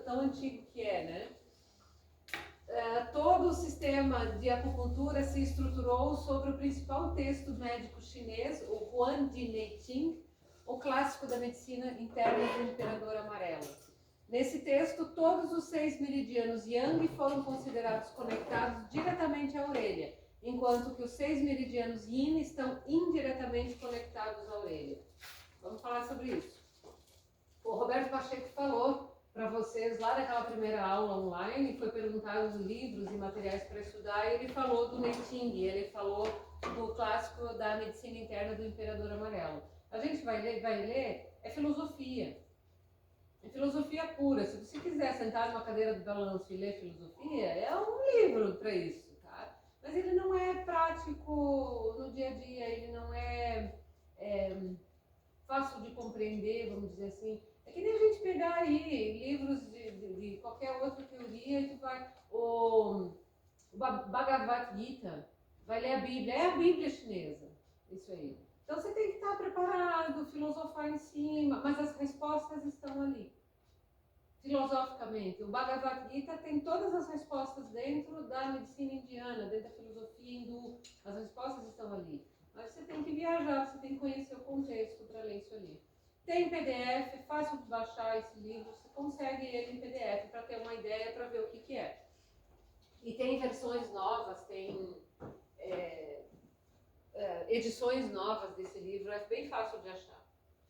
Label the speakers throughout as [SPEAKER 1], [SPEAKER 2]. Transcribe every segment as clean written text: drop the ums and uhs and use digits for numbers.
[SPEAKER 1] tão antigo que é, né? Todo o sistema de acupuntura se estruturou sobre o principal texto médico chinês, o Huan de Neiqing, o clássico da medicina interna do Imperador Amarelo. Nesse texto, todos os 6 meridianos Yang foram considerados conectados diretamente à orelha, enquanto que os 6 meridianos Yin estão indiretamente conectados à orelha. Vamos falar sobre isso. O Roberto Pacheco falou para vocês lá naquela primeira aula online, foi perguntado os livros e materiais para estudar, e ele falou do Neiqing, ele falou do clássico da medicina interna do Imperador Amarelo. A gente vai ler, é filosofia. É filosofia pura. Se você quiser sentar numa cadeira de balanço e ler filosofia, é um livro para isso, tá? Mas ele não é prático no dia a dia, ele não é fácil de compreender, vamos dizer assim. É que nem a gente pegar aí livros de qualquer outra teoria e tu vai... O Bhagavad Gita, vai ler a Bíblia, é a Bíblia chinesa, isso aí. Então você tem que estar preparado, filosofar em cima, mas as respostas estão ali. Filosoficamente, o Bhagavad Gita tem todas as respostas dentro da medicina indiana, dentro da filosofia hindu, as respostas estão ali. Mas você tem que viajar, você tem que conhecer o contexto para ler isso ali. Tem PDF, fácil de baixar esse livro, você consegue ele em PDF para ter uma ideia, para ver o que é. E tem versões novas, tem edições novas desse livro, é bem fácil de achar.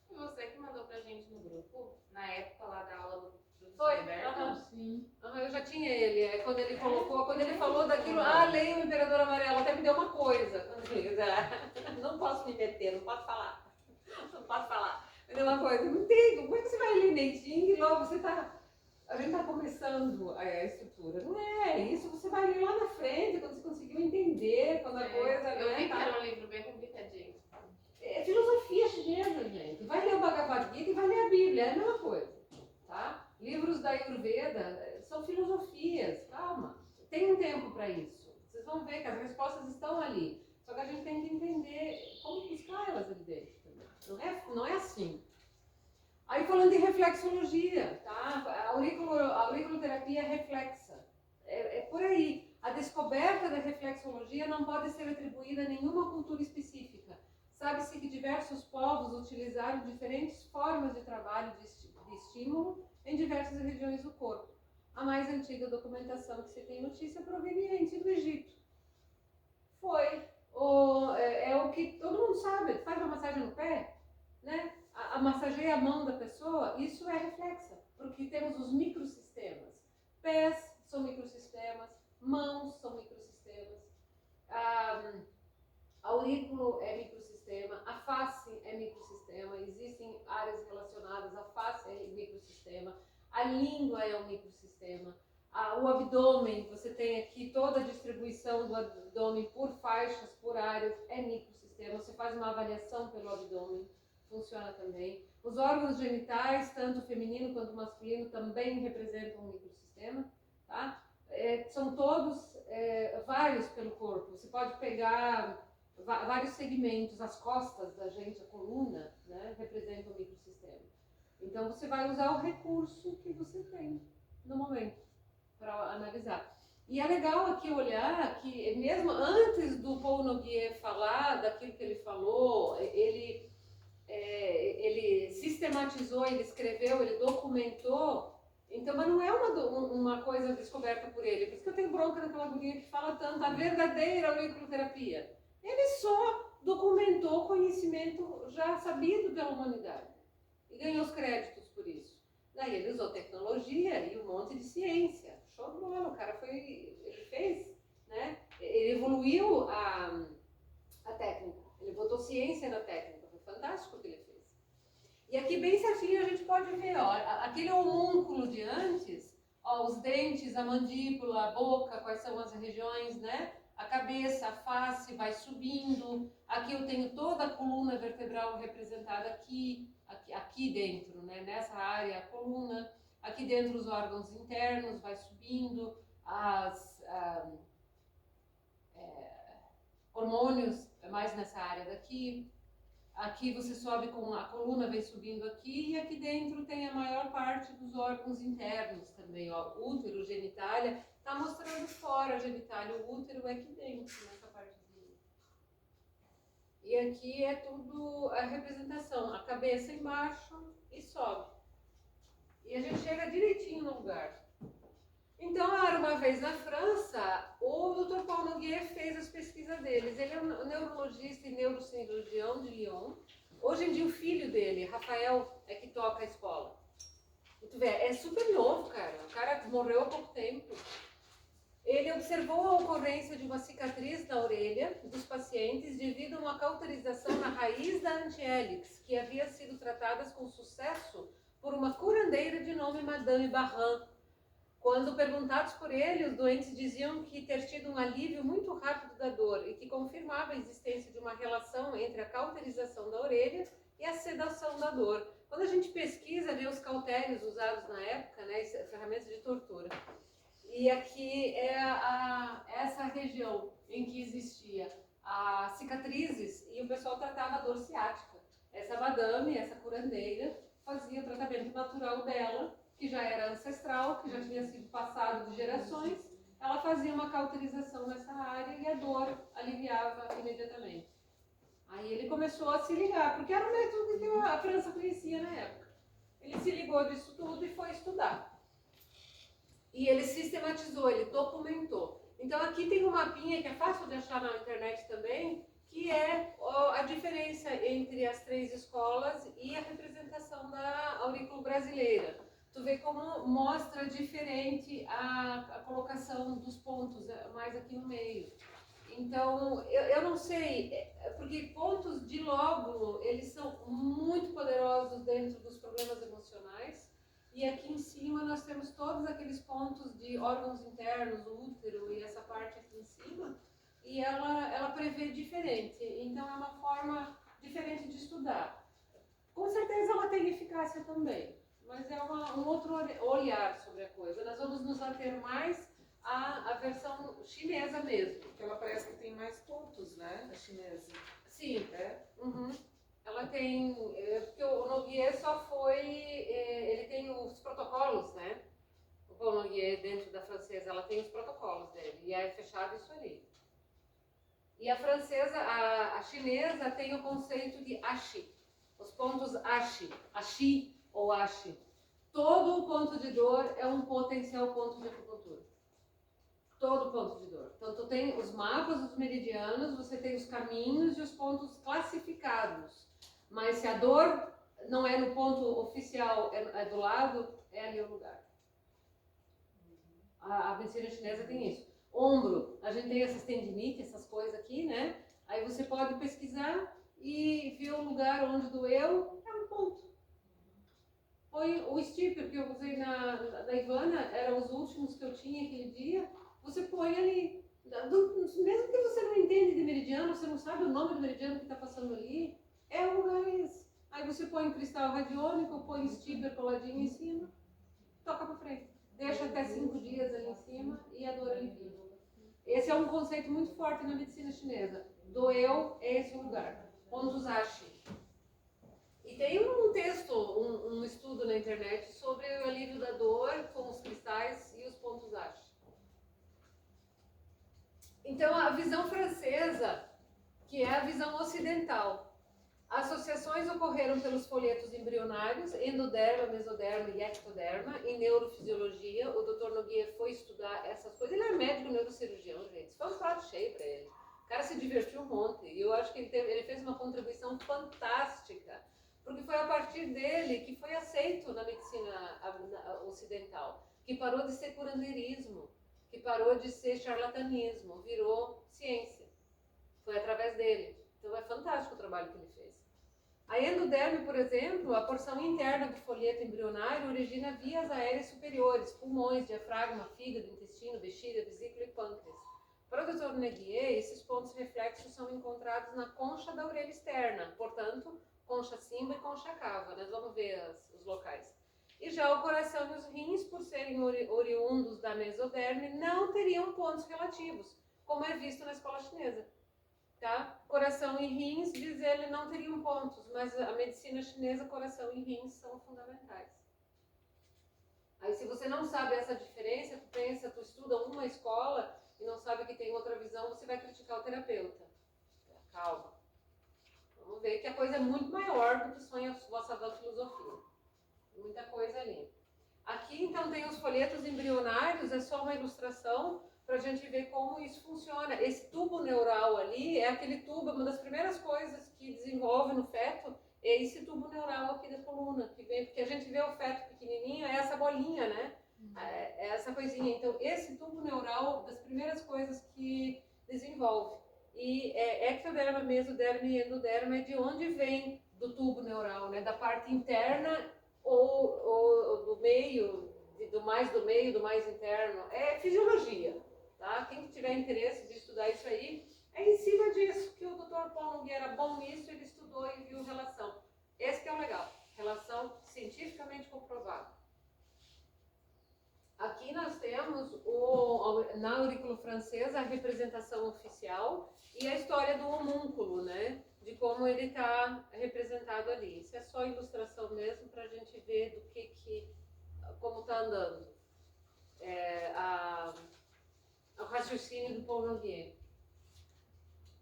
[SPEAKER 2] Foi você que mandou pra gente no grupo, na época lá da aula do professor
[SPEAKER 1] Foi,
[SPEAKER 2] Roberto?
[SPEAKER 1] sim. Eu já tinha ele, quando ele colocou, quando ele falou daquilo, leia o Imperador Amarelo, até me deu uma coisa. Não posso me meter, não posso falar. Não posso falar. Me deu uma coisa, não tem, como é que você vai ler Neiqing e logo a gente está começando a estrutura. Não é isso, você vai ler lá na frente, quando você conseguiu entender, quando a coisa...
[SPEAKER 2] Eu vi que era um livro bem complicadinho.
[SPEAKER 1] É filosofia chinesa, gente. Vai ler o Bhagavad Gita e vai ler a Bíblia, é a mesma coisa. Tá? Livros da Ayurveda são filosofias, calma. Tem um tempo para isso. Vocês vão ver que as respostas estão ali. Só que a gente tem que entender como buscar elas ali dentro. Não é assim. Aí falando de reflexologia, tá? A auriculoterapia reflexa. É por aí. A descoberta da reflexologia não pode ser atribuída a nenhuma cultura específica. Sabe-se que diversos povos utilizaram diferentes formas de trabalho de estímulo em diversas regiões do corpo. A mais antiga documentação que se tem notícia é proveniente do Egito. É o que todo mundo sabe. Faz uma massagem no pé, né? Massageia a mão da pessoa, isso é reflexa, porque temos os microsistemas. Pés são microsistemas, mãos são microsistemas, aurículo é microsistema, a face é microsistema, existem áreas relacionadas, a face é microsistema, a língua é um microsistema, o abdômen, você tem aqui toda a distribuição do abdômen por faixas, por áreas, é microsistema, você faz uma avaliação pelo abdômen, funciona também. Os órgãos genitais, tanto feminino quanto masculino, também representam um microsistema, tá? São todos vários pelo corpo, você pode pegar vários segmentos, as costas da gente, a coluna, né, representam o microsistema. Então você vai usar o recurso que você tem no momento para analisar. E é legal aqui olhar que mesmo antes do Paul Noguier falar daquilo que ele falou, ele sistematizou, ele escreveu, ele documentou. Então, mas não é uma coisa descoberta por ele. Por isso que eu tenho bronca daquela guria que fala tanto a verdadeira auriculoterapia. Ele só documentou conhecimento já sabido pela humanidade e ganhou os créditos por isso. Daí ele usou tecnologia e um monte de ciência. Show de bola, o cara ele fez, né? Ele evoluiu a técnica, ele botou ciência na técnica, foi fantástico o que ele fez. E aqui bem certinho a gente pode ver, ó, aquele homúnculo de antes, ó, os dentes, a mandíbula, a boca, quais são as regiões, né? A cabeça, a face vai subindo. Aqui eu tenho toda a coluna vertebral representada aqui dentro, né? Nessa área, a coluna. Aqui dentro os órgãos internos, vai subindo. Hormônios, mais nessa área daqui. Aqui você sobe com a coluna, vem subindo aqui, e aqui dentro tem a maior parte dos órgãos internos também, ó, útero, genitália, tá mostrando fora a genitália, o útero é aqui dentro, nessa partezinha. E aqui é tudo a representação, a cabeça embaixo e sobe. E a gente chega direitinho no lugar. Então, era uma vez na França, o Dr. Paul Noguier fez as pesquisas deles. Ele é um neurologista e neurocirurgião de Lyon. Hoje em dia, o filho dele, Rafael, é que toca a escola. E tu vê, é super novo, cara. O cara morreu há pouco tempo. Ele observou a ocorrência de uma cicatriz na orelha dos pacientes devido a uma cauterização na raiz da antiélix, que havia sido tratada com sucesso por uma curandeira de nome Madame Barran. Quando perguntados por ele, os doentes diziam que ter tido um alívio muito rápido da dor e que confirmava a existência de uma relação entre a cauterização da orelha e a sedação da dor. Quando a gente pesquisa, vê os cautérios usados na época, né, ferramentas de tortura. E aqui é essa região em que existia as cicatrizes e o pessoal tratava a dor ciática. Essa madame, essa curandeira, fazia o tratamento natural dela, que já era ancestral, que já tinha sido passado de gerações, ela fazia uma cauterização nessa área e a dor aliviava imediatamente. Aí ele começou a se ligar, porque era o método que a França conhecia na época. Ele se ligou disso tudo e foi estudar. E ele sistematizou, ele documentou. Então aqui tem um mapinha que é fácil de achar na internet também, que é a diferença entre as 3 escolas e a representação da aurícula brasileira. Tu vê como mostra diferente a colocação dos pontos, mais aqui no meio. Então, eu não sei, porque pontos de lóbulo, eles são muito poderosos dentro dos problemas emocionais. E aqui em cima nós temos todos aqueles pontos de órgãos internos, o útero e essa parte aqui em cima. E ela prevê diferente. Então, é uma forma diferente de estudar. Com certeza ela tem eficácia também. Mas é um outro olhar sobre a coisa. Nós vamos nos ater mais à versão chinesa mesmo.
[SPEAKER 3] Porque ela parece que tem mais pontos, né? A chinesa.
[SPEAKER 1] Sim. É? Uhum. Ela tem... Porque o Noguier só foi... Ele tem os protocolos, né? O Paul Noguier, dentro da francesa, ela tem os protocolos dele. E é fechado isso ali. E a francesa, a chinesa, tem o conceito de ashi. Os pontos ashi. Ashi ou ashi. Todo ponto de dor é um potencial ponto de acupuntura. Todo ponto de dor. Então, tu tem os mapas dos meridianos, você tem os caminhos e os pontos classificados. Mas se a dor não é no ponto oficial, é do lado, é ali o lugar. A medicina chinesa tem isso. Ombro, a gente tem essas tendinites, essas coisas aqui, né? Aí você pode pesquisar e ver o lugar onde doeu, é um ponto. Põe o stipper que eu usei na Ivana, eram os últimos que eu tinha aquele dia, você põe ali. Mesmo que você não entende de meridiano, você não sabe o nome do meridiano que está passando ali, é o lugar esse. Aí você põe um cristal radiônico, põe o stipper coladinho em cima, toca para frente. Deixa até 5 dias ali em cima e a dor alivia. Esse é um conceito muito forte na medicina chinesa. Doeu é esse o lugar. Pontos ashi. E tem um texto, um estudo na internet sobre o alívio da dor com os cristais e os pontos ashi. Então, a visão francesa, que é a visão ocidental. Associações ocorreram pelos folhetos embrionários, endoderma, mesoderma e ectoderma, em neurofisiologia. O Dr. Noguier foi estudar essas coisas. Ele era médico neurocirurgião, gente. Foi um prato cheio para ele. O cara se divertiu um monte. E eu acho que ele fez uma contribuição fantástica. Porque foi a partir dele que foi aceito na medicina ocidental. Que parou de ser curandeirismo. Que parou de ser charlatanismo. Virou ciência. Foi através dele. Então é fantástico o trabalho que ele fez. A endoderme, por exemplo, a porção interna do folheto embrionário origina vias aéreas superiores, pulmões, diafragma, fígado, intestino, bexiga, vesícula e pâncreas. Para o Dr. Noguier, esses pontos reflexos são encontrados na concha da orelha externa, portanto, concha simba e concha cava. Nós vamos ver os locais. E já o coração e os rins, por serem oriundos da mesoderme, não teriam pontos relativos, como é visto na escola chinesa. tá? Coração e rins, diz ele, não teriam pontos, mas a medicina chinesa, coração e rins são fundamentais. Aí se você não sabe essa diferença, tu estuda uma escola e não sabe que tem outra visão, você vai criticar o terapeuta. Calma. Vamos ver que a coisa é muito maior do que sonha a vossa filosofia. Muita coisa ali. Aqui então tem os folhetos embrionários, é só uma ilustração para a gente ver como isso funciona. Esse tubo neural ali é aquele tubo, uma das primeiras coisas que desenvolve no feto é esse tubo neural aqui da coluna, que vem, porque a gente vê o feto pequenininho, é essa bolinha, né? É essa coisinha. Então esse tubo neural, das primeiras coisas que desenvolve. E ectoderma, mesoderma e endoderma é de onde vem do tubo neural, né? Da parte interna ou do meio, do mais interno. É fisiologia, tá? Quem tiver interesse de estudar isso aí, é em cima disso que o Dr. Paulo Nogueira era bom nisso, ele estudou e viu relação. Esse que é o legal, relação cientificamente comprovada. Aqui nós temos na aurículo francesa a representação oficial e a história do homúnculo, né? De como ele está representado ali. Isso é só ilustração mesmo para a gente ver como está andando o raciocínio do Paul Noguier.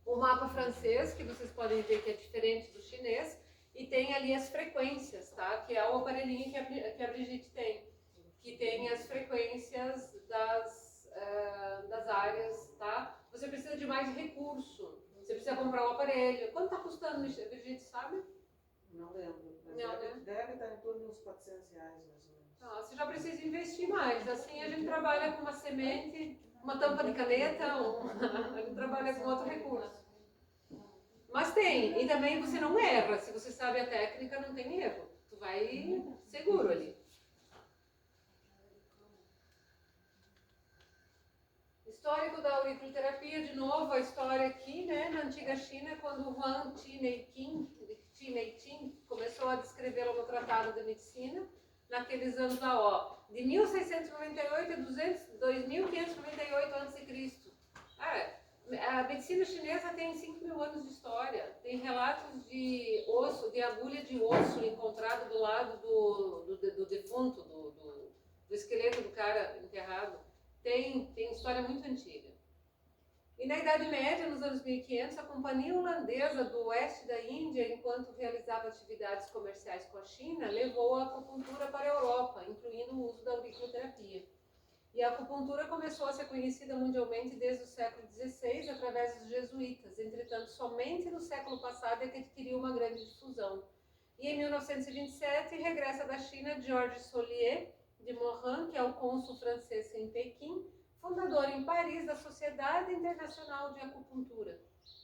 [SPEAKER 1] O mapa francês, que vocês podem ver que é diferente do chinês, e tem ali as frequências, tá? Que é o aparelhinho que a Brigitte tem. Que tem as frequências das áreas, tá? Você precisa de mais recurso. Você precisa comprar um aparelho. Quanto está custando, Brigitte, sabe?
[SPEAKER 3] Não lembro. Mas
[SPEAKER 1] Não,
[SPEAKER 3] deve estar em torno de uns R$400, mais ou menos.
[SPEAKER 1] Você já precisa investir mais. Assim a gente trabalha com uma semente, uma tampa de caneta, a gente trabalha com outro recurso. Mas tem. E também você não erra. Se você sabe a técnica, não tem erro. Tu vai seguro ali. Histórico da auriculoterapia, de novo, a história aqui, né, na antiga China, quando Huang Qi-Nei começou a descrevê-lo no Tratado de Medicina, naqueles anos lá, ó, de 1698 a 2598 a.C. A medicina chinesa tem 5.000 anos de história, tem relatos de osso, de agulha de osso encontrado do lado do defunto, do esqueleto do cara enterrado. Tem história muito antiga. E na Idade Média, nos anos 1500, a Companhia Holandesa do Oeste da Índia, enquanto realizava atividades comerciais com a China, levou a acupuntura para a Europa, incluindo o uso da auriculoterapia. E a acupuntura começou a ser conhecida mundialmente desde o século XVI, através dos jesuítas. Entretanto, somente no século passado é que adquiriu uma grande difusão. E em 1927, regressa da China Georges Solier de Morin, que é o cônsul francês em Pequim, fundador em Paris da Sociedade Internacional de Acupuntura.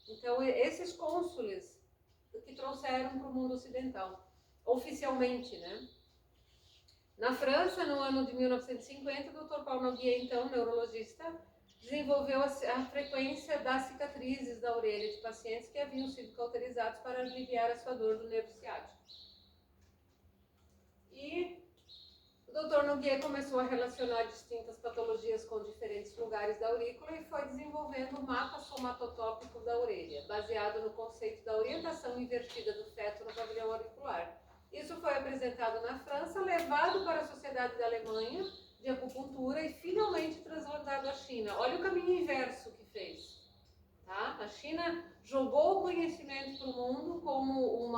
[SPEAKER 1] Então, esses cônsules que trouxeram para o mundo ocidental, oficialmente, né? Na França, no ano de 1950, o Dr. Paul Noguier, então, neurologista, desenvolveu a frequência das cicatrizes da orelha de pacientes que haviam sido cauterizados para aliviar a sua dor do nervo ciático. E o Dr. Noguier começou a relacionar distintas patologias com diferentes lugares da aurícula e foi desenvolvendo o mapa somatotópico da orelha, baseado no conceito da orientação invertida do feto no pavilhão auricular. Isso foi apresentado na França, levado para a Sociedade da Alemanha de Acupuntura e finalmente transladado à China. Olha o caminho inverso que fez. Tá? A China jogou o conhecimento para o mundo como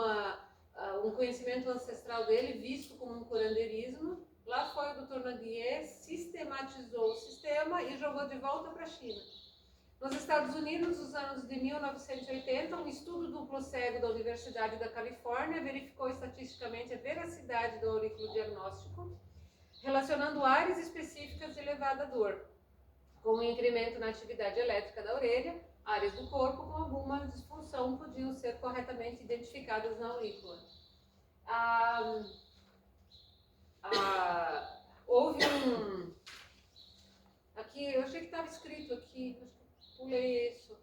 [SPEAKER 1] um conhecimento ancestral dele, visto como um curandeirismo. Lá foi o Dr. Noguier, sistematizou o sistema e jogou de volta para a China. Nos Estados Unidos, nos anos de 1980, um estudo duplo cego da Universidade da Califórnia verificou estatisticamente a veracidade do aurículo diagnóstico, relacionando áreas específicas de elevada dor, com um incremento na atividade elétrica da orelha, áreas do corpo com alguma disfunção podiam ser corretamente identificadas na aurícula. Houve aqui, eu achei que estava escrito aqui, acho que pulei isso.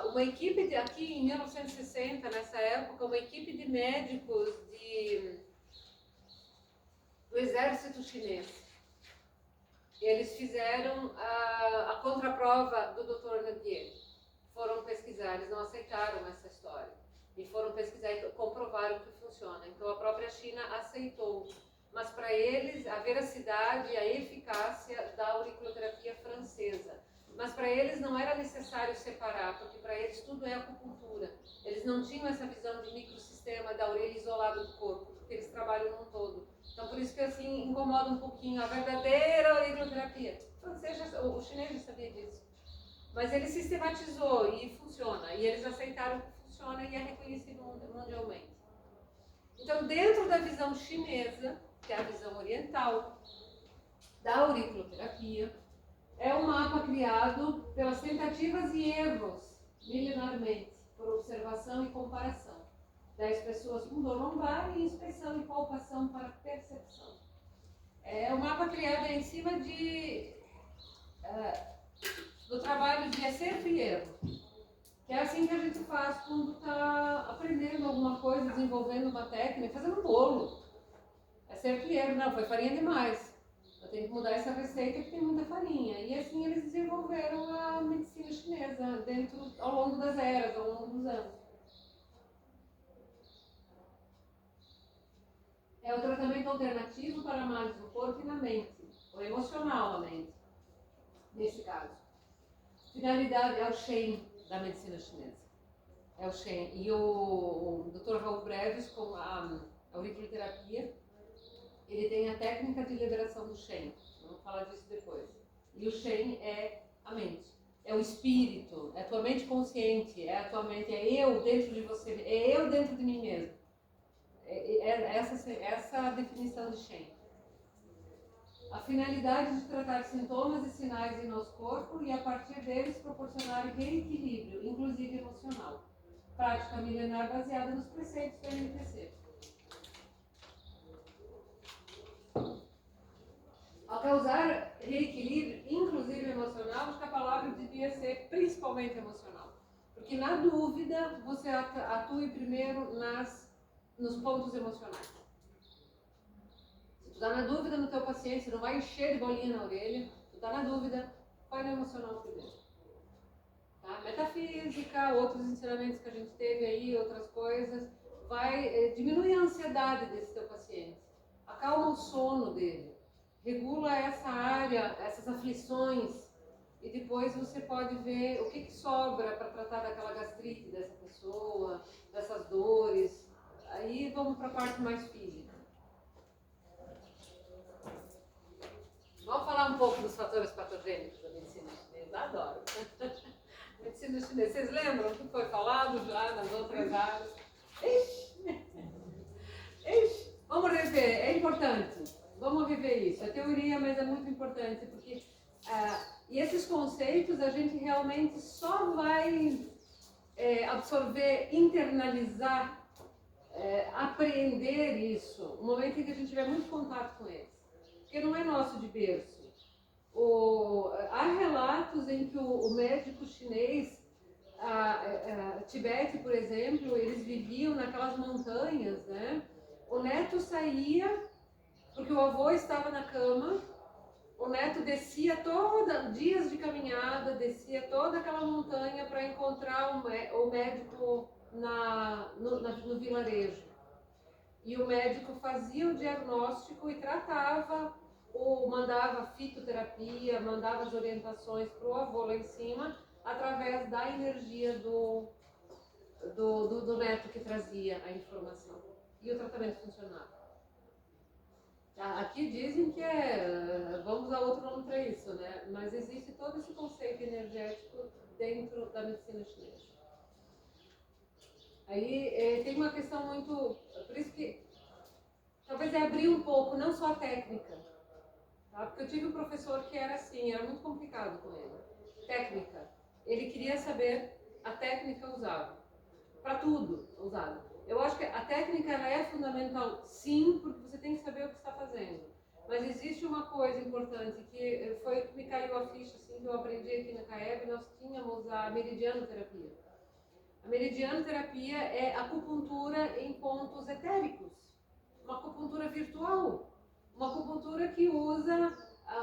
[SPEAKER 1] Uma equipe aqui em 1960, nessa época, uma equipe de médicos do exército chinês. Eles fizeram a contraprova do Dr. Noguier. foram pesquisar, eles não aceitaram essa história. E foram pesquisar e comprovaram que funciona. Então a própria China aceitou. Mas para eles, a veracidade e a eficácia da auriculoterapia francesa. Mas para eles não era necessário separar, porque para eles tudo é acupuntura. Eles não tinham essa visão de microsistema da orelha isolada do corpo, porque eles trabalham num todo. Então por isso que assim incomoda um pouquinho a verdadeira auriculoterapia. O chinês já sabia disso. Mas ele sistematizou e funciona. E eles aceitaram que funciona e é reconhecido mundialmente. Então dentro da visão chinesa, que é a visão oriental da auriculoterapia, é um mapa criado pelas tentativas e erros, milenarmente, por observação e comparação, das pessoas com dor lombar e inspeção e palpação para percepção. É um mapa criado em cima do trabalho de acerto e erro, que é assim que a gente faz quando está aprendendo alguma coisa, desenvolvendo uma técnica, fazendo um bolo. Acerto e erro, não, foi farinha demais. Eu tenho que mudar essa receita que tem muita farinha. E assim eles desenvolveram a medicina chinesa ao longo das eras, ao longo dos anos. É o tratamento alternativo para males no corpo e na mente, ou emocional na mente, nesse caso. Finalidade é o Shen da medicina chinesa. É o Shen. E o Dr. Raul Breves, com a auriculoterapia, ele tem a técnica de liberação do Shen. Vamos falar disso depois. E o Shen é a mente. É o espírito, é a tua mente consciente, é a tua mente, é eu dentro de você, é eu dentro de mim mesmo. Essa a definição de Shen. A finalidade de tratar sintomas e sinais em nosso corpo e a partir deles proporcionar reequilíbrio, inclusive emocional. Prática milenar baseada nos preceitos do NPC. Ao causar reequilíbrio, inclusive emocional, acho que a palavra devia ser principalmente emocional. Porque na dúvida, você atue primeiro nos pontos emocionais. Se tu está na dúvida no teu paciente, você não vai encher de bolinha na orelha, tu está na dúvida, vai no emocional primeiro. Tá? Metafísica, outros ensinamentos que a gente teve aí, outras coisas, vai diminuir a ansiedade desse teu paciente, acalma o sono dele, regula essa área, essas aflições, e depois você pode ver o que sobra para tratar daquela gastrite dessa pessoa, dessas dores. Aí vamos para a parte mais física. Vamos falar um pouco dos fatores patogênicos da medicina chinesa. Adoro. Medicina chinesa. Vocês lembram que foi falado já nas outras áreas? Vamos rever, é importante. Vamos rever isso. É teoria, mas é muito importante, porque e esses conceitos a gente realmente só vai absorver, internalizar, apreender isso no momento em que a gente tiver muito contato com eles. Porque não é nosso de berço. Há relatos em que o médico chinês, Tibete, por exemplo, eles viviam naquelas montanhas, né? O neto saía, porque o avô estava na cama, o neto descia dias de caminhada, descia toda aquela montanha para encontrar o médico no vilarejo. E o médico fazia o diagnóstico e tratava, ou mandava fitoterapia, mandava as orientações para o avô lá em cima, através da energia do neto que trazia a informação. E o tratamento funcionava. Aqui dizem que vamos usar outro nome para isso, né? Mas existe todo esse conceito energético dentro da medicina chinesa. Aí tem uma questão muito... Por isso que talvez abrir um pouco, não só a técnica. Tá? Porque eu tive um professor que era assim, era muito complicado com ele. Técnica. Ele queria saber a técnica usada. Para tudo usada. Eu acho que a técnica ela é fundamental, sim, porque você tem que saber o que está fazendo. Mas existe uma coisa importante que foi que me caiu a ficha, assim, que eu aprendi aqui na CAEB, nós tínhamos a meridianoterapia. A meridianoterapia é acupuntura em pontos etéricos, uma acupuntura virtual, uma acupuntura que usa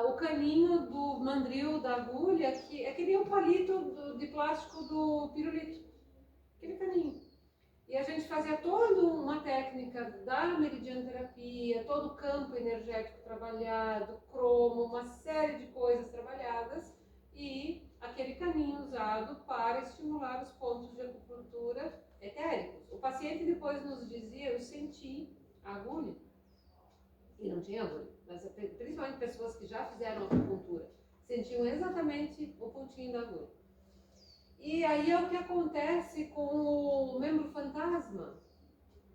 [SPEAKER 1] o caninho do mandril da agulha, que é que nem o palito de plástico do pirulito. Aquele caninho. E a gente fazia toda uma técnica da meridianoterapia, todo o campo energético trabalhado, cromo, uma série de coisas trabalhadas e aquele caninho usado para estimular os pontos de acupuntura etéricos. O paciente depois nos dizia, eu senti a agulha, e não tinha agulha, mas principalmente pessoas que já fizeram acupuntura, sentiam exatamente o pontinho da agulha. E aí é o que acontece com o membro fantasma,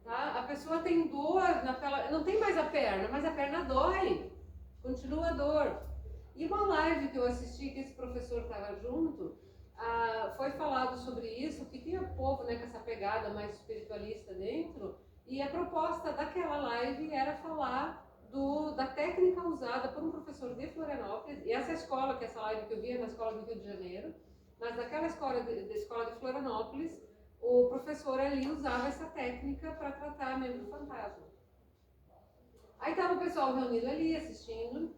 [SPEAKER 1] tá? A pessoa tem dor, não tem mais a perna, mas a perna dói, continua a dor. E uma live que eu assisti, que esse professor estava junto, foi falado sobre isso, que tinha povo, né, com essa pegada mais espiritualista dentro, e a proposta daquela live era falar da técnica usada por um professor de Florianópolis, e essa escola, que essa live que eu vi é na escola do Rio de Janeiro, mas naquela escola de Florianópolis, o professor ali usava essa técnica para tratar membro fantasma. Aí estava o pessoal reunido ali, assistindo,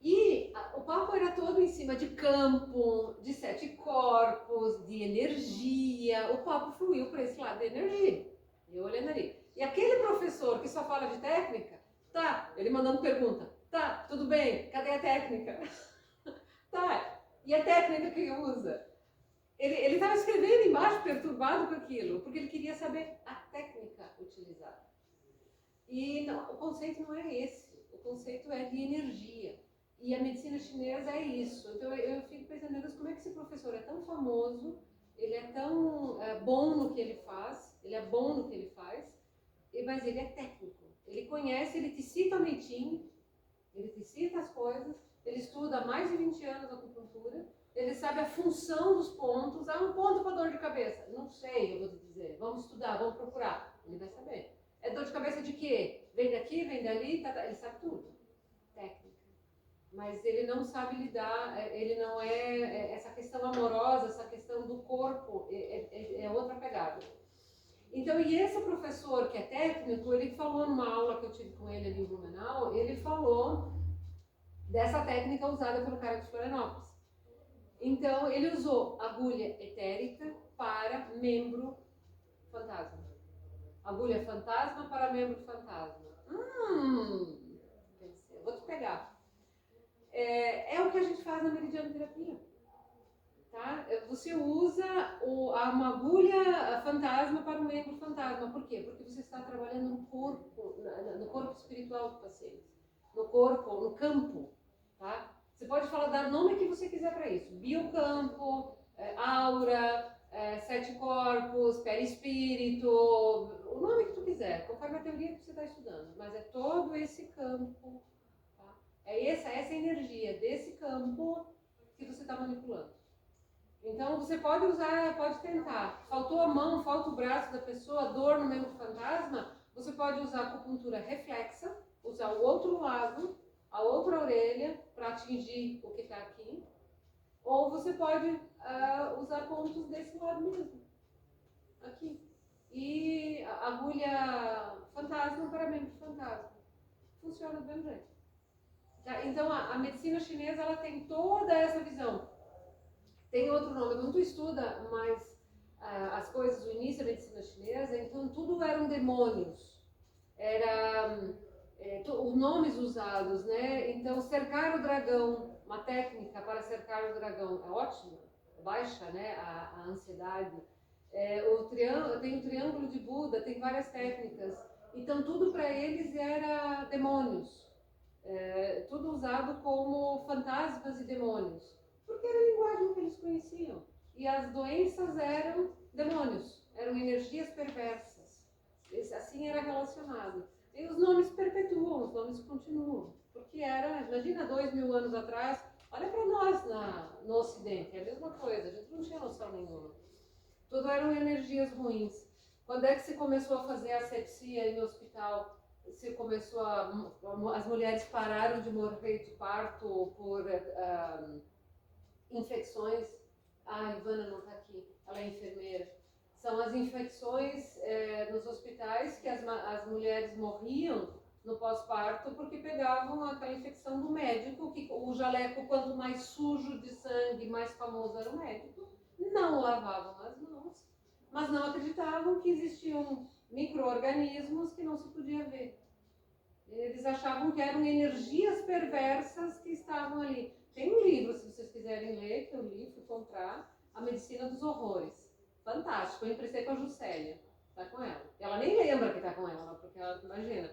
[SPEAKER 1] e o papo era todo em cima de campo, de 7 corpos, de energia. O papo fluiu para esse lado de energia. Eu olhando ali. E aquele professor que só fala de técnica, tá, ele mandando pergunta, tá, tudo bem, cadê a técnica? Tá. E a técnica que ele usa? Ele estava escrevendo embaixo, perturbado com aquilo, porque ele queria saber a técnica utilizada. E não, o conceito não é esse, o conceito é de energia. E a medicina chinesa é isso. Então eu fico pensando, meu Deus, como é que esse professor é tão famoso, ele é tão bom no que ele faz, ele é bom no que ele faz, mas ele é técnico. Ele conhece, ele te cita o Meiting, ele te cita as coisas, ele estuda há mais de 20 anos acupuntura, ele sabe a função dos pontos. Um ponto para dor de cabeça. Não sei, eu vou te dizer. Vamos estudar, vamos procurar. Ele vai saber. É dor de cabeça de quê? Vem daqui, vem dali, ele sabe tudo. Técnica. Mas ele não sabe lidar, ele não essa questão amorosa, essa questão do corpo, é outra pegada. Então, e esse professor que é técnico, ele falou numa aula que eu tive com ele ali em Blumenau, ele falou dessa técnica usada pelo cara de Florianópolis. Então, ele usou agulha etérica para membro fantasma. Agulha fantasma para membro fantasma. Eu vou te pegar. É o que a gente faz na meridianoterapia. Tá? Você usa uma agulha fantasma para o membro fantasma. Por quê? Porque você está trabalhando no corpo espiritual do paciente. No campo. Tá? Você pode dar o nome que você quiser para isso. Biocampo, aura, 7 corpos, perispírito, o nome que tu quiser, conforme a teoria que você está estudando. Mas é todo esse campo. Tá? É essa energia desse campo que você está manipulando. Então você pode usar, pode tentar. Faltou a mão, falta o braço da pessoa, dor no membro fantasma, você pode usar acupuntura reflexa, usar o outro lado, a outra orelha, para atingir o que está aqui. Ou você pode usar pontos desse lado mesmo, aqui. E a agulha fantasma para membro fantasma. Funciona do mesmo jeito. Tá? Então a medicina chinesa ela tem toda essa visão. Tem outro nome, quando tu estuda mais as coisas do início da medicina chinesa, então tudo eram demônios. Os nomes usados, né? Então cercar o dragão, uma técnica para cercar o dragão é ótima, baixa, né, a ansiedade. Tem o triângulo de Buda, tem várias técnicas. Então tudo para eles era demônios, tudo usado como fantasmas e demônios, porque era a linguagem que eles conheciam. E as doenças eram demônios, eram energias perversas. Assim era relacionado. E os nomes perpetuam, os nomes continuam. Porque imagina 2000 anos atrás, olha para nós no Ocidente, é a mesma coisa, a gente não tinha noção nenhuma. Tudo eram energias ruins. Quando é que se começou a fazer asepsia no hospital? As mulheres pararam de morrer de parto por infecções. A Ivana não está aqui, ela é enfermeira. São as infecções nos hospitais que as mulheres morriam no pós-parto, porque pegavam aquela infecção do médico, que o jaleco, quanto mais sujo de sangue, mais famoso era o médico. Não lavavam as mãos, mas não acreditavam que existiam micro-organismos que não se podia ver. Eles achavam que eram energias perversas que estavam ali. Tem um livro, se vocês quiserem ler, que eu li, fui comprar, A Medicina dos Horrores. Fantástico, eu emprestei com a Juscelia, tá com ela. Ela nem lembra que tá com ela, porque ela, imagina,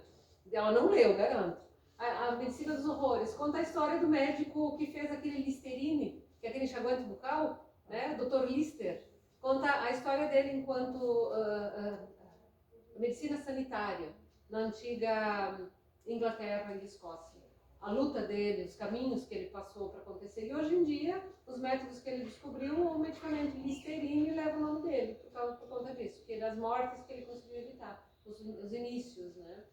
[SPEAKER 1] ela não leu, garanto. A Medicina dos Horrores conta a história do médico que fez aquele Listerine, que é aquele enxaguante bucal, né, Dr. Lister. Conta a história dele enquanto medicina sanitária, na antiga Inglaterra e Escócia. A luta dele, os caminhos que ele passou para acontecer. E hoje em dia, os métodos que ele descobriu, o medicamento Listerine leva o nome dele, por conta disso, porque das mortes que ele conseguiu evitar, os inícios, né?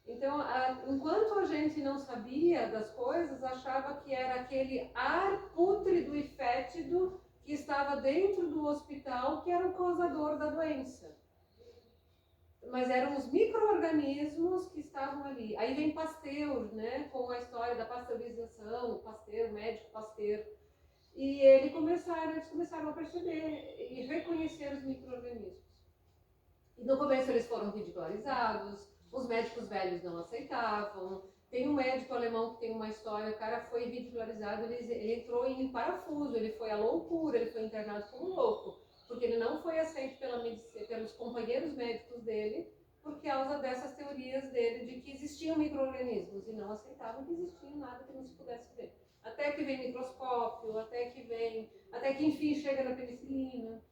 [SPEAKER 1] Então, enquanto a gente não sabia das coisas, achava que era aquele ar pútrido e fétido que estava dentro do hospital que era o causador da doença. Mas eram os micro-organismos que estavam ali. Aí vem Pasteur, né, com a história da pasteurização, Pasteur, médico Pasteur. E eles começaram a perceber e reconhecer os micro-organismos. E no começo eles foram ridicularizados, os médicos velhos não aceitavam. Tem um médico alemão que tem uma história, o cara foi ridicularizado, ele entrou em parafuso, ele foi à loucura, ele foi internado como louco. Porque ele não foi aceito pelos companheiros médicos dele, por causa dessas teorias dele de que existiam micro-organismos e não aceitavam que existia nada que não se pudesse ver. Até que vem microscópio, até que enfim chega na penicilina.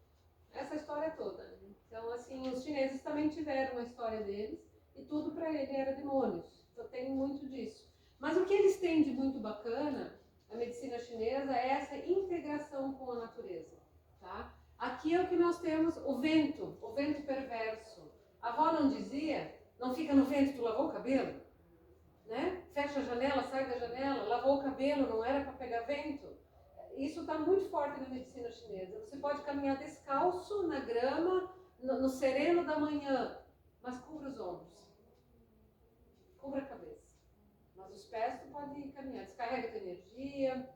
[SPEAKER 1] Essa história toda. Né? Então, assim, os chineses também tiveram a história deles e tudo para ele era demônios. Então tem muito disso. Mas o que eles têm de muito bacana, a medicina chinesa, é essa integração com a natureza, tá? Aqui é o que nós temos, o vento perverso. A avó não dizia, não fica no vento, tu lavou o cabelo? Né? Fecha a janela, sai da janela, lavou o cabelo, não era para pegar vento? Isso está muito forte na medicina chinesa. Você pode caminhar descalço na grama, no sereno da manhã, mas cubra os ombros, cubra a cabeça. Mas os pés tu pode caminhar, descarrega a tua energia,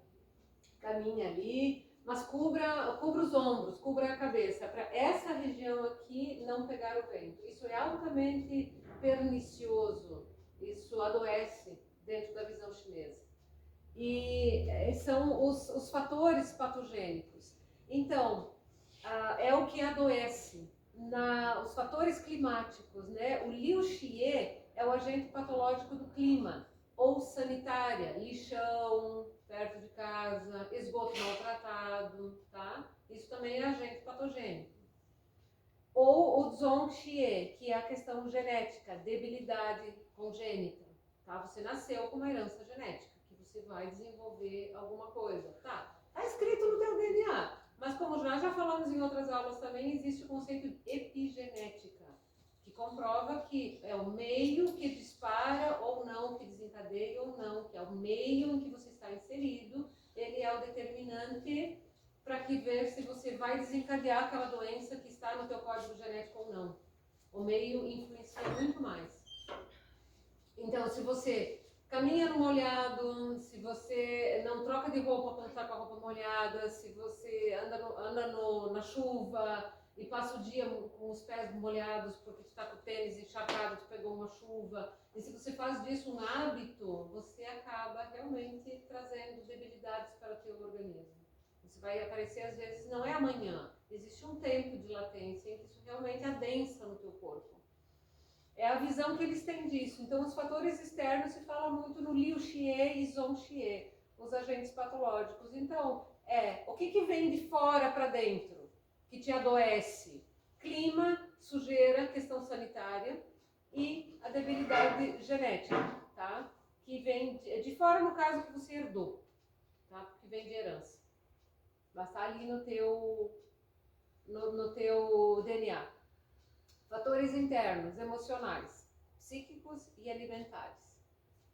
[SPEAKER 1] caminha ali, mas cubra os ombros, cubra a cabeça, para essa região aqui não pegar o vento. Isso é altamente pernicioso, isso adoece dentro da visão chinesa. E são os fatores patogênicos. Então, é o que adoece. Os fatores climáticos, né? O Liu Xie é o agente patológico do clima, ou sanitária, lixão perto de casa, esgoto maltratado, tá? Isso também é agente patogênico. Ou o Zhongxie, que é a questão genética, debilidade congênita, tá? Você nasceu com uma herança genética, que você vai desenvolver alguma coisa, tá? Tá escrito no teu DNA, mas como já falamos em outras aulas também, existe o conceito de epigenética, que comprova que é o meio que dispara ou não, que desencadeia ou não, que é o meio em que você está inserido, ele é o determinante para que ver se você vai desencadear aquela doença que está no teu código genético ou não. O meio influencia muito mais. Então, se você caminha no molhado, se você não troca de roupa quando está com a roupa molhada, se você anda na chuva e passa o dia com os pés molhados porque tu está com o tênis encharcado, tu pegou uma chuva, e se você faz disso um hábito, você acaba realmente trazendo debilidades para o teu organismo. Isso vai aparecer às vezes, não é amanhã, existe um tempo de latência em que isso realmente adensa no teu corpo. É a visão que eles têm disso. Então, os fatores externos se fala muito no Liu Xie e Zhong Xie, os agentes patológicos. Então, o que vem de fora para dentro, que te adoece? Clima, sujeira, questão sanitária e a debilidade genética, tá? Que vem de fora, no caso, que você herdou, tá? Que vem de herança. Vai estar ali no teu DNA. Fatores internos, emocionais, psíquicos e alimentares.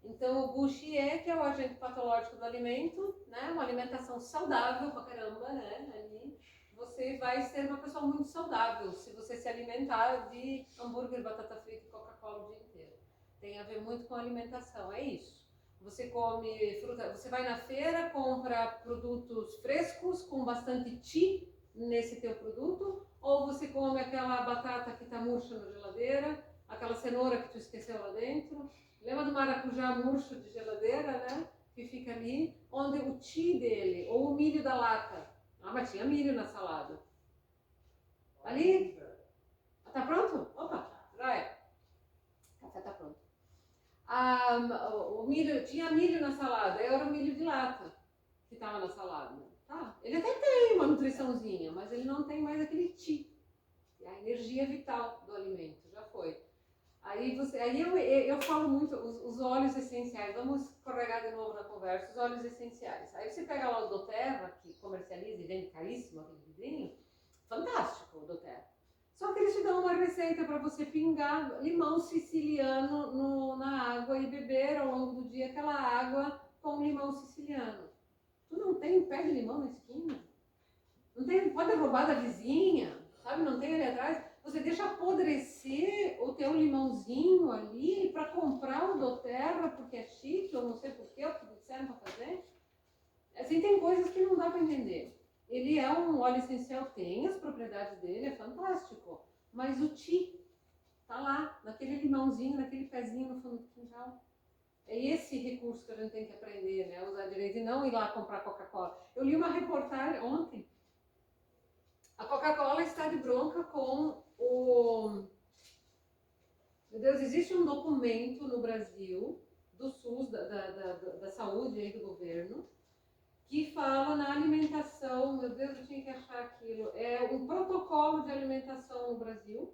[SPEAKER 1] Então, o Gu Xie, que é o agente patológico do alimento, né? Uma alimentação saudável pra caramba, né? Ali, você vai ser uma pessoa muito saudável se você se alimentar de hambúrguer, batata frita e Coca-Cola o dia inteiro. Tem a ver muito com alimentação, é isso. Você come fruta, você vai na feira, compra produtos frescos com bastante Ti nesse teu produto, ou você come aquela batata que tá murcha na geladeira, aquela cenoura que tu esqueceu lá dentro. Lembra do maracujá murcho de geladeira, né? Que fica ali, onde o Ti dele, ou o milho da lata. Ah, mas tinha milho na salada. Ali? Tá pronto? Opa, já é. O café tá pronto. O milho, tinha milho na salada, era o milho de lata que estava na salada. Tá? Ele até tem uma nutriçãozinha, mas ele não tem mais aquele Ti, a energia vital do alimento, já foi. Aí eu falo muito os óleos essenciais, vamos escorregar de novo na conversa, os óleos essenciais. Aí você pega lá o doTERRA, que comercializa e vende caríssimo aquele vidrinho, fantástico o doTERRA. Só que eles te dão uma receita para você pingar limão siciliano na água e beber ao longo do dia aquela água com limão siciliano. Tu não tem um pé de limão na esquina? Não tem, pode roubar da vizinha, sabe? Não tem ali atrás. Você deixa apodrecer o teu limãozinho ali para comprar o doTERRA porque é chique, ou não sei porquê, ou porque disseram para fazer. Assim, tem coisas que não dá para entender. Ele é um óleo essencial, tem as propriedades dele, é fantástico. Mas o Ti tá lá, naquele limãozinho, naquele pezinho no fundo do quintal. É esse recurso que a gente tem que aprender, né? Usar direito e não ir lá comprar Coca-Cola. Eu li uma reportagem ontem. A Coca-Cola está de bronca com o... Meu Deus, existe um documento no Brasil, do SUS, da saúde aí do governo, que fala na alimentação, meu Deus, eu tinha que achar aquilo, é um protocolo de alimentação no Brasil,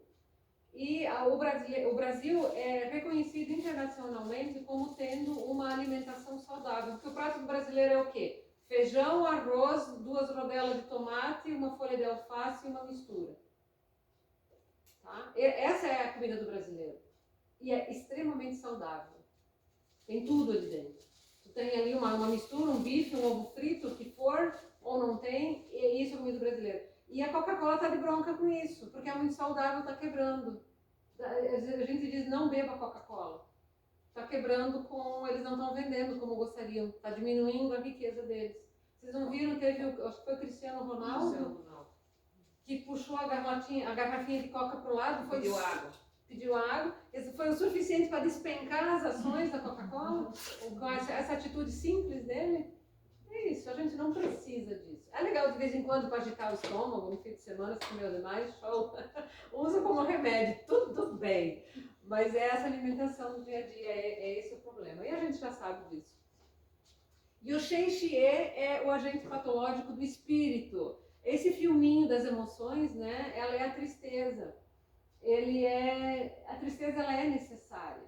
[SPEAKER 1] e o Brasil é reconhecido internacionalmente como tendo uma alimentação saudável, porque o prato brasileiro é o quê? Feijão, arroz, 2 rodelas de tomate, uma folha de alface e uma mistura. Tá? Essa é a comida do brasileiro. E é extremamente saudável. Tem tudo ali dentro. Tu tem ali uma mistura, um bife, um ovo frito, o que for, ou não tem, e isso é a comida brasileira. E a Coca-Cola tá de bronca com isso, porque é muito saudável, tá quebrando. A gente diz, não beba Coca-Cola. Tá quebrando eles não estão vendendo como gostariam, tá diminuindo a riqueza deles. Vocês não viram, acho que foi o Cristiano Ronaldo, que puxou a garrafinha de Coca pro lado, pediu água. Isso foi o suficiente para despencar as ações da Coca-Cola, com essa atitude simples dele. É isso, a gente não precisa disso. É legal de vez em quando para agitar o estômago, no fim de semana, se comeu demais, show. Usa como remédio, tudo bem. Mas é essa alimentação do dia a dia, é esse o problema. E a gente já sabe disso. E o Shen Xie é o agente patológico do espírito. Esse filminho das emoções, né, ela é a tristeza. A tristeza ela é necessária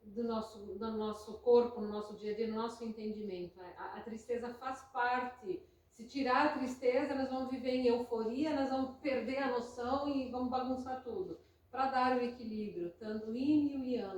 [SPEAKER 1] do nosso corpo, no nosso dia a dia, no nosso entendimento. A tristeza faz parte. Se tirar a tristeza, nós vamos viver em euforia, nós vamos perder a noção e vamos bagunçar tudo. Para dar o equilíbrio, tanto yin e o yang.